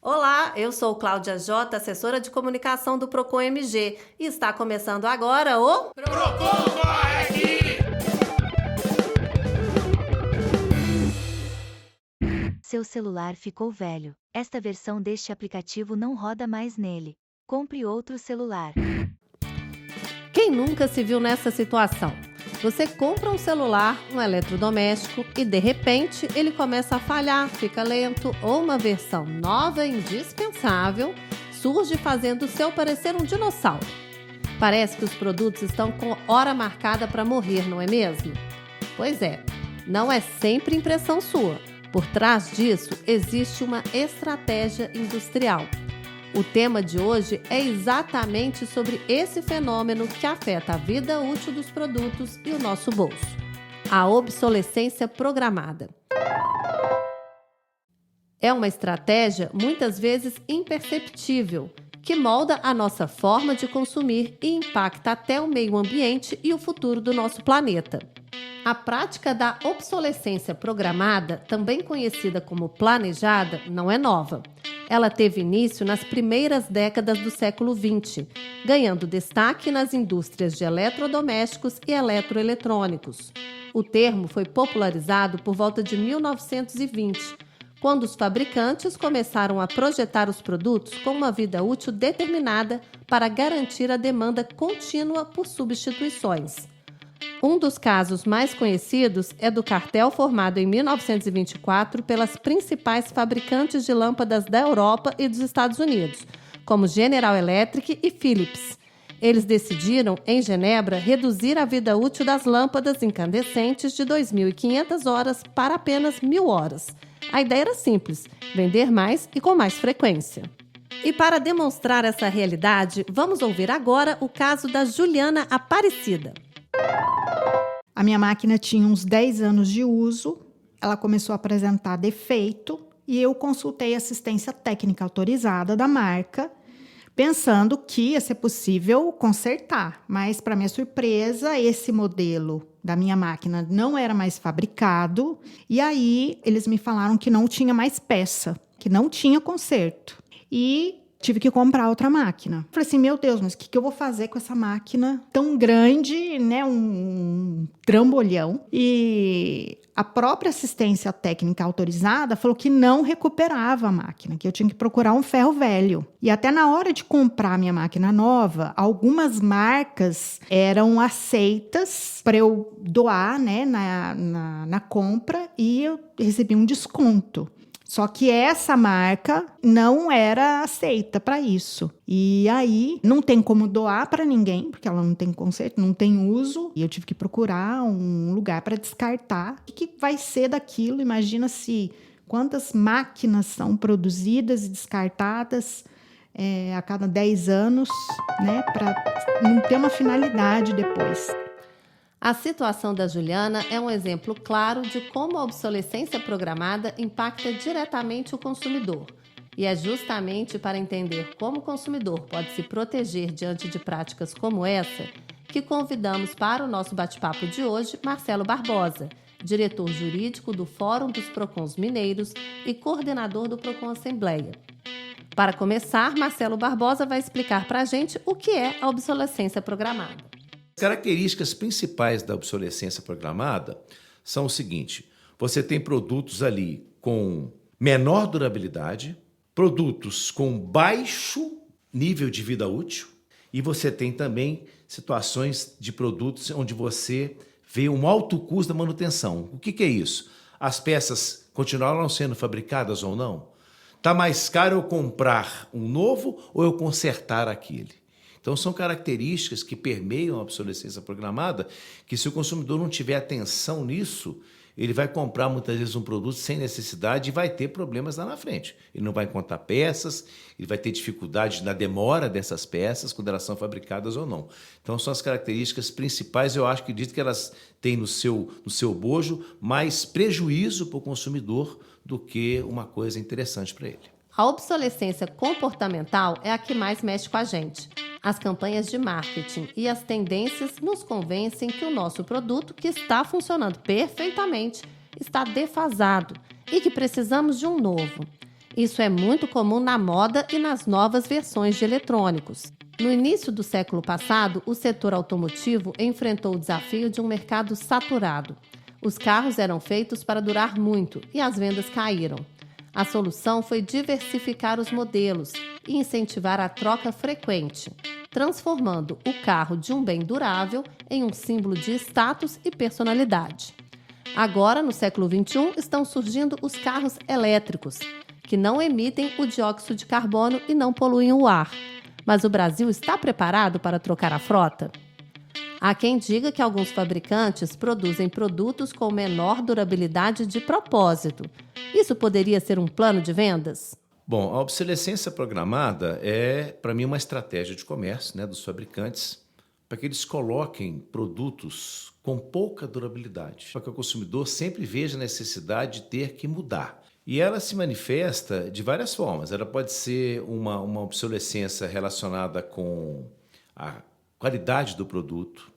Olá, eu sou Cláudia Jota, assessora de comunicação do Procon MG e está começando agora o Procon Corre Aqui! Seu celular ficou velho. Esta versão deste aplicativo não roda mais nele. Compre outro celular. Quem nunca se viu nessa situação? Você compra um celular, um eletrodoméstico e de repente ele começa a falhar, fica lento ou uma versão nova e indispensável surge fazendo o seu parecer um dinossauro. Parece que os produtos estão com hora marcada para morrer, não é mesmo? Pois é, não é sempre impressão sua. Por trás disso existe uma estratégia industrial. O tema de hoje é exatamente sobre esse fenômeno que afeta a vida útil dos produtos e o nosso bolso: a obsolescência programada. É uma estratégia muitas vezes imperceptível, que molda a nossa forma de consumir e impacta até o meio ambiente e o futuro do nosso planeta. A prática da obsolescência programada, também conhecida como planejada, não é nova. Ela teve início nas primeiras décadas do século XX, ganhando destaque nas indústrias de eletrodomésticos e eletroeletrônicos. O termo foi popularizado por volta de 1920, quando os fabricantes começaram a projetar os produtos com uma vida útil determinada para garantir a demanda contínua por substituições. Um dos casos mais conhecidos é do cartel formado em 1924 pelas principais fabricantes de lâmpadas da Europa e dos Estados Unidos, como General Electric e Philips. Eles decidiram, em Genebra, reduzir a vida útil das lâmpadas incandescentes de 2.500 horas para apenas 1.000 horas. A ideia era simples: vender mais e com mais frequência. E para demonstrar essa realidade, vamos ouvir agora o caso da Juliana Aparecida. A minha máquina tinha uns 10 anos de uso, ela começou a apresentar defeito e eu consultei a assistência técnica autorizada da marca, pensando que ia ser possível consertar. Mas, para minha surpresa, esse modelo da minha máquina não era mais fabricado e aí eles me falaram que não tinha mais peça, que não tinha conserto. E tive que comprar outra máquina. Falei assim, meu Deus, mas o que eu vou fazer com essa máquina tão grande, né? Um trambolhão. E a própria assistência técnica autorizada falou que não recuperava a máquina, que eu tinha que procurar um ferro velho. E até na hora de comprar a minha máquina nova, algumas marcas eram aceitas para eu doar, né, na compra, e eu recebi um desconto. Só que essa marca não era aceita para isso. E aí, não tem como doar para ninguém, porque ela não tem conserto, não tem uso. E eu tive que procurar um lugar para descartar. O que vai ser daquilo? Imagina se quantas máquinas são produzidas e descartadas a cada 10 anos, né? Para não ter uma finalidade depois. A situação da Juliana é um exemplo claro de como a obsolescência programada impacta diretamente o consumidor. E é justamente para entender como o consumidor pode se proteger diante de práticas como essa que convidamos para o nosso bate-papo de hoje Marcelo Barbosa, diretor jurídico do Fórum dos Procons Mineiros e coordenador do Procon Assembleia. Para começar, Marcelo Barbosa vai explicar para a gente o que é a obsolescência programada. As características principais da obsolescência programada são o seguinte: você tem produtos ali com menor durabilidade, produtos com baixo nível de vida útil, e você tem também situações de produtos onde você vê um alto custo da manutenção. O que é isso? As peças continuaram sendo fabricadas ou não? Está mais caro eu comprar um novo ou eu consertar aquele? Então, são características que permeiam a obsolescência programada, que se o consumidor não tiver atenção nisso, ele vai comprar muitas vezes um produto sem necessidade e vai ter problemas lá na frente. Ele não vai encontrar peças, ele vai ter dificuldade na demora dessas peças, quando elas são fabricadas ou não. Então, são as características principais, eu acho que diz que elas têm no seu bojo mais prejuízo para o consumidor do que uma coisa interessante para ele. A obsolescência comportamental é a que mais mexe com a gente. As campanhas de marketing e as tendências nos convencem que o nosso produto, que está funcionando perfeitamente, está defasado e que precisamos de um novo. Isso é muito comum na moda e nas novas versões de eletrônicos. No início do século passado, o setor automotivo enfrentou o desafio de um mercado saturado. Os carros eram feitos para durar muito e as vendas caíram. A solução foi diversificar os modelos e incentivar a troca frequente, transformando o carro de um bem durável em um símbolo de status e personalidade. Agora, no século XXI, estão surgindo os carros elétricos, que não emitem o dióxido de carbono e não poluem o ar. Mas o Brasil está preparado para trocar a frota? Há quem diga que alguns fabricantes produzem produtos com menor durabilidade de propósito. Isso poderia ser um plano de vendas? Bom, a obsolescência programada é, para mim, uma estratégia de comércio, né, dos fabricantes, para que eles coloquem produtos com pouca durabilidade, para que o consumidor sempre veja a necessidade de ter que mudar. E ela se manifesta de várias formas. Ela pode ser uma obsolescência relacionada com a qualidade do produto,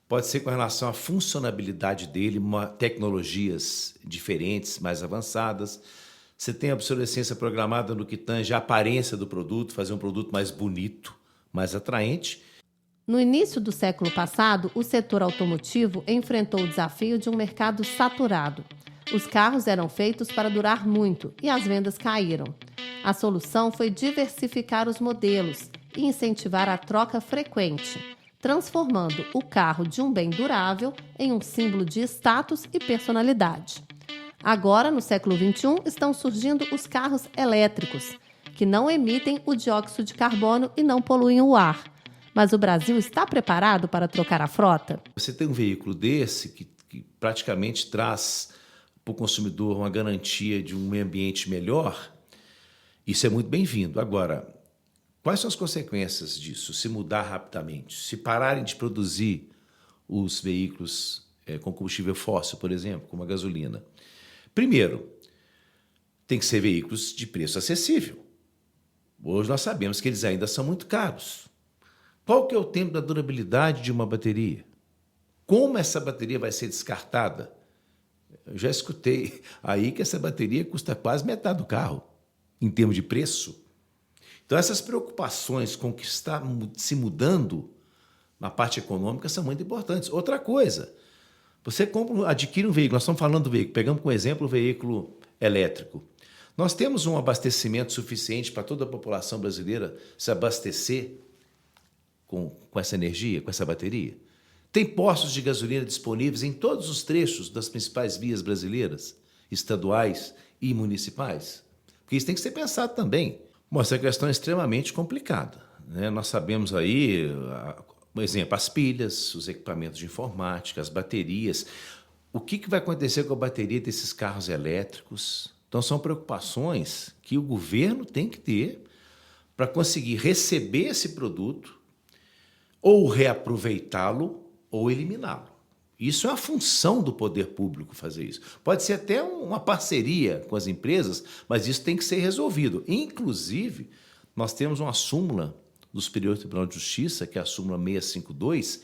pode ser com relação à funcionalidade dele, tecnologias diferentes, mais avançadas. Você tem a obsolescência programada no que tange a aparência do produto, fazer um produto mais bonito, mais atraente. No início do século passado, o setor automotivo enfrentou o desafio de um mercado saturado. Os carros eram feitos para durar muito e as vendas caíram. A solução foi diversificar os modelos e incentivar a troca frequente, transformando o carro de um bem durável em um símbolo de status e personalidade. Agora, no século XXI, estão surgindo os carros elétricos, que não emitem o dióxido de carbono e não poluem o ar. Mas o Brasil está preparado para trocar a frota? Você tem um veículo desse que praticamente traz para o consumidor uma garantia de um meio ambiente melhor, isso é muito bem-vindo. Agora, quais são as consequências disso? Se mudar rapidamente, se pararem de produzir os veículos com combustível fóssil, por exemplo, como a gasolina. Primeiro, tem que ser veículos de preço acessível. Hoje nós sabemos que eles ainda são muito caros. Qual que é o tempo da durabilidade de uma bateria? Como essa bateria vai ser descartada? Eu já escutei aí que essa bateria custa quase metade do carro, em termos de preço. Então, essas preocupações com o que está se mudando na parte econômica são muito importantes. Outra coisa, você adquire um veículo, nós estamos falando do veículo, pegamos como exemplo o veículo elétrico. Nós temos um abastecimento suficiente para toda a população brasileira se abastecer com essa energia, com essa bateria? Tem postos de gasolina disponíveis em todos os trechos das principais vias brasileiras, estaduais e municipais? Porque isso tem que ser pensado também. Bom, essa questão é extremamente complicada, né? Nós sabemos aí, por exemplo, as pilhas, os equipamentos de informática, as baterias. O que vai acontecer com a bateria desses carros elétricos? Então, são preocupações que o governo tem que ter para conseguir receber esse produto ou reaproveitá-lo ou eliminá-lo. Isso é a função do poder público fazer isso. Pode ser até uma parceria com as empresas, mas isso tem que ser resolvido. Inclusive, nós temos uma súmula do Superior Tribunal de Justiça, que é a súmula 652,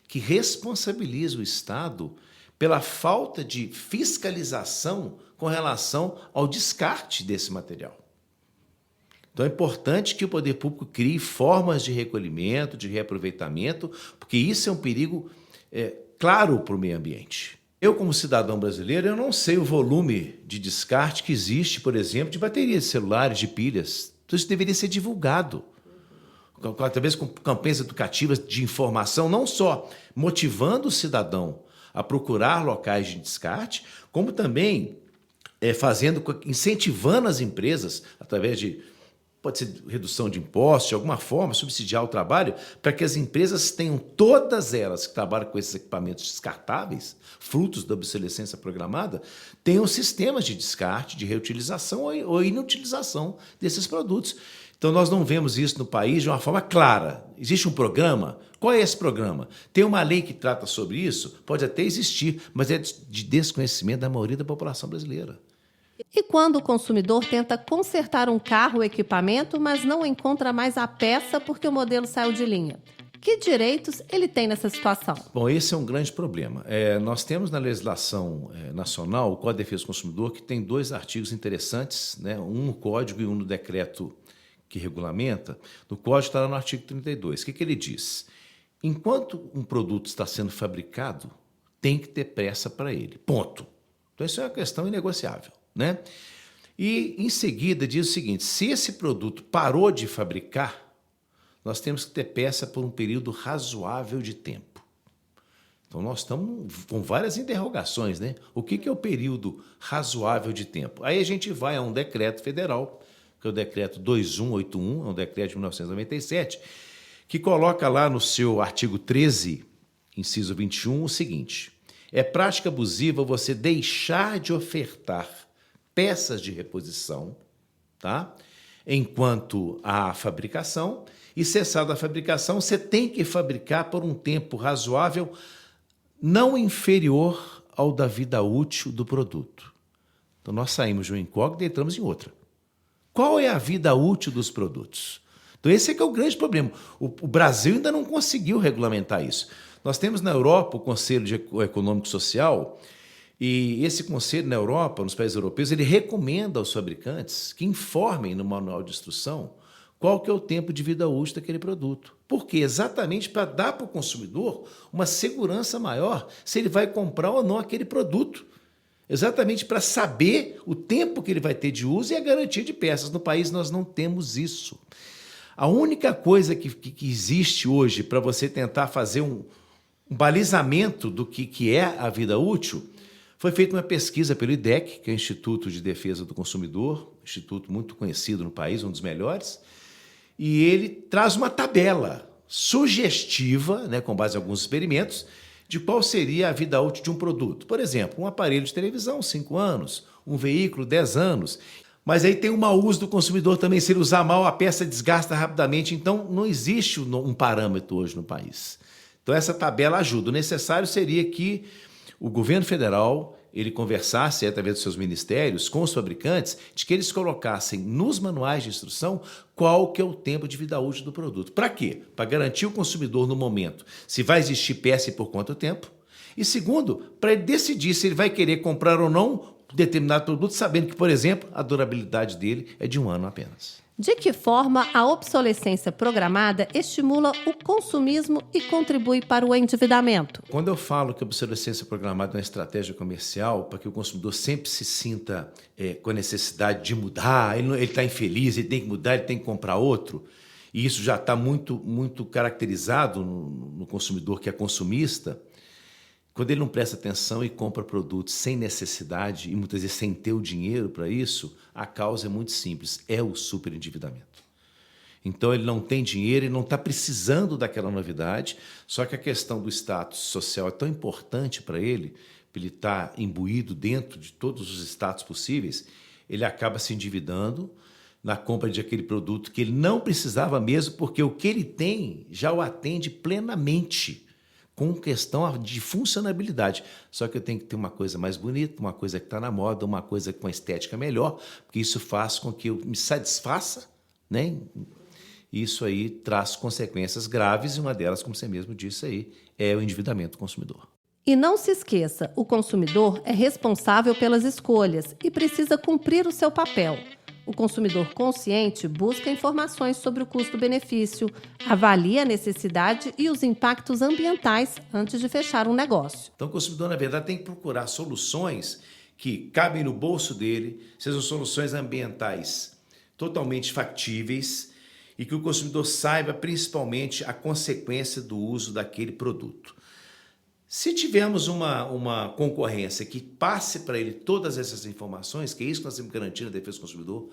que responsabiliza o Estado pela falta de fiscalização com relação ao descarte desse material. Então é importante que o poder público crie formas de recolhimento, de reaproveitamento, porque isso é um perigo claro para o meio ambiente. Eu, como cidadão brasileiro, eu não sei o volume de descarte que existe, por exemplo, de baterias de celulares, de pilhas. Então isso deveria ser divulgado, talvez com campanhas educativas de informação, não só motivando o cidadão a procurar locais de descarte, como também incentivando as empresas, através de, pode ser redução de impostos, de alguma forma, subsidiar o trabalho, para que as empresas tenham, todas elas que trabalham com esses equipamentos descartáveis, frutos da obsolescência programada, tenham sistemas de descarte, de reutilização ou inutilização desses produtos. Então, nós não vemos isso no país de uma forma clara. Existe um programa? Qual é esse programa? Tem uma lei que trata sobre isso? Pode até existir, mas é de desconhecimento da maioria da população brasileira. E quando o consumidor tenta consertar um carro ou equipamento, mas não encontra mais a peça porque o modelo saiu de linha? Que direitos ele tem nessa situação? Bom, esse é um grande problema. Nós temos na legislação nacional o Código de Defesa do Consumidor, que tem 2 artigos interessantes, né? Um no Código e um no decreto que regulamenta. No Código está lá no artigo 32. O que ele diz? Enquanto um produto está sendo fabricado, tem que ter pressa para ele. Ponto. Então, isso é uma questão inegociável, né? E, em seguida, diz o seguinte: se esse produto parou de fabricar, nós temos que ter peça por um período razoável de tempo. Então, nós estamos com várias interrogações, né? O que é o período razoável de tempo? Aí a gente vai a um decreto federal, que é o decreto 2181, é um decreto de 1997, que coloca lá no seu artigo 13, inciso 21, o seguinte: é prática abusiva você deixar de ofertar peças de reposição, tá? Enquanto há fabricação, e cessada a fabricação, você tem que fabricar por um tempo razoável não inferior ao da vida útil do produto. Então, nós saímos de uma incógnita e entramos em outra. Qual é a vida útil dos produtos? Então, esse é que é o grande problema. O Brasil ainda não conseguiu regulamentar isso. Nós temos na Europa o Conselho Econômico e Social, e esse conselho na Europa, nos países europeus, ele recomenda aos fabricantes que informem no manual de instrução qual que é o tempo de vida útil daquele produto. Por quê? Exatamente para dar para o consumidor uma segurança maior se ele vai comprar ou não aquele produto. Exatamente para saber o tempo que ele vai ter de uso e a garantia de peças. No país nós não temos isso. A única coisa que existe hoje para você tentar fazer um balizamento do que é a vida útil, foi feita uma pesquisa pelo IDEC, que é o Instituto de Defesa do Consumidor, instituto muito conhecido no país, um dos melhores, e ele traz uma tabela sugestiva, né, com base em alguns experimentos, de qual seria a vida útil de um produto. Por exemplo, um aparelho de televisão, 5 anos, um veículo, 10 anos. Mas aí tem o mau uso do consumidor também. Se ele usar mal, a peça desgasta rapidamente. Então, não existe um parâmetro hoje no país. Então, essa tabela ajuda. O necessário seria que o governo federal ele conversasse, através dos seus ministérios, com os fabricantes, de que eles colocassem nos manuais de instrução qual que é o tempo de vida útil do produto. Para quê? Para garantir o consumidor no momento se vai existir peça e por quanto tempo. E segundo, para ele decidir se ele vai querer comprar ou não determinado produto, sabendo que, por exemplo, a durabilidade dele é de 1 ano apenas. De que forma a obsolescência programada estimula o consumismo e contribui para o endividamento? Quando eu falo que a obsolescência programada é uma estratégia comercial para que o consumidor sempre se sinta com a necessidade de mudar, ele está infeliz, ele tem que mudar, ele tem que comprar outro, e isso já está muito, muito caracterizado no consumidor que é consumista, quando ele não presta atenção e compra produtos sem necessidade e muitas vezes sem ter o dinheiro para isso, a causa é muito simples, é o superendividamento. Então ele não tem dinheiro, ele não está precisando daquela novidade, só que a questão do status social é tão importante para ele estar imbuído dentro de todos os status possíveis, ele acaba se endividando na compra de aquele produto que ele não precisava mesmo, porque o que ele tem já o atende plenamente, com questão de funcionalidade. Só que eu tenho que ter uma coisa mais bonita, uma coisa que está na moda, uma coisa com a estética melhor, porque isso faz com que eu me satisfaça, né? Isso aí traz consequências graves e uma delas, como você mesmo disse aí, é o endividamento do consumidor. E não se esqueça, o consumidor é responsável pelas escolhas e precisa cumprir o seu papel. O consumidor consciente busca informações sobre o custo-benefício, avalia a necessidade e os impactos ambientais antes de fechar um negócio. Então, o consumidor, na verdade, tem que procurar soluções que cabem no bolso dele, sejam soluções ambientais totalmente factíveis e que o consumidor saiba principalmente a consequência do uso daquele produto. Se tivermos uma concorrência que passe para ele todas essas informações, que é isso que nós temos que garantir na defesa do consumidor,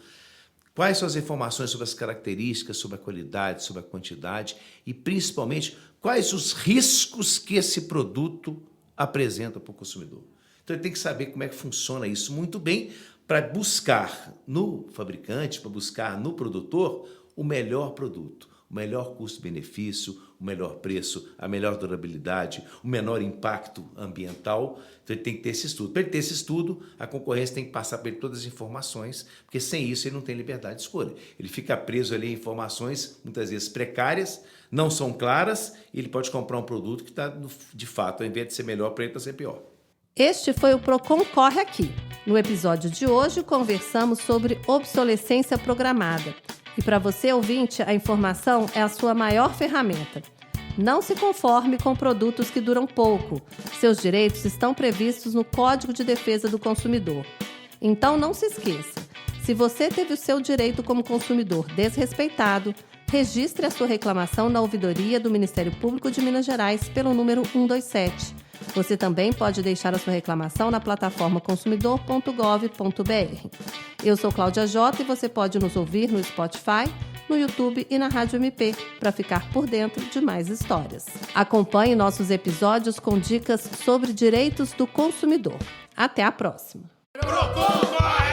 quais são as informações sobre as características, sobre a qualidade, sobre a quantidade e, principalmente, quais os riscos que esse produto apresenta para o consumidor. Então, ele tem que saber como é que funciona isso muito bem para buscar no fabricante, para buscar no produtor o melhor produto, O melhor custo-benefício, o melhor preço, a melhor durabilidade, o menor impacto ambiental. Então, ele tem que ter esse estudo. Para ele ter esse estudo, a concorrência tem que passar por ele todas as informações, porque sem isso ele não tem liberdade de escolha. Ele fica preso ali a informações, muitas vezes precárias, não são claras, e ele pode comprar um produto que está, de fato, ao invés de ser melhor para ele, está ser pior. Este foi o Procon Corre Aqui. No episódio de hoje, conversamos sobre obsolescência programada. E para você, ouvinte, a informação é a sua maior ferramenta. Não se conforme com produtos que duram pouco. Seus direitos estão previstos no Código de Defesa do Consumidor. Então não se esqueça, se você teve o seu direito como consumidor desrespeitado, registre a sua reclamação na ouvidoria do Ministério Público de Minas Gerais pelo número 127. Você também pode deixar a sua reclamação na plataforma consumidor.gov.br. Eu sou Cláudia Jota e você pode nos ouvir no Spotify, no YouTube e na Rádio MP para ficar por dentro de mais histórias. Acompanhe nossos episódios com dicas sobre direitos do consumidor. Até a próxima! Procon!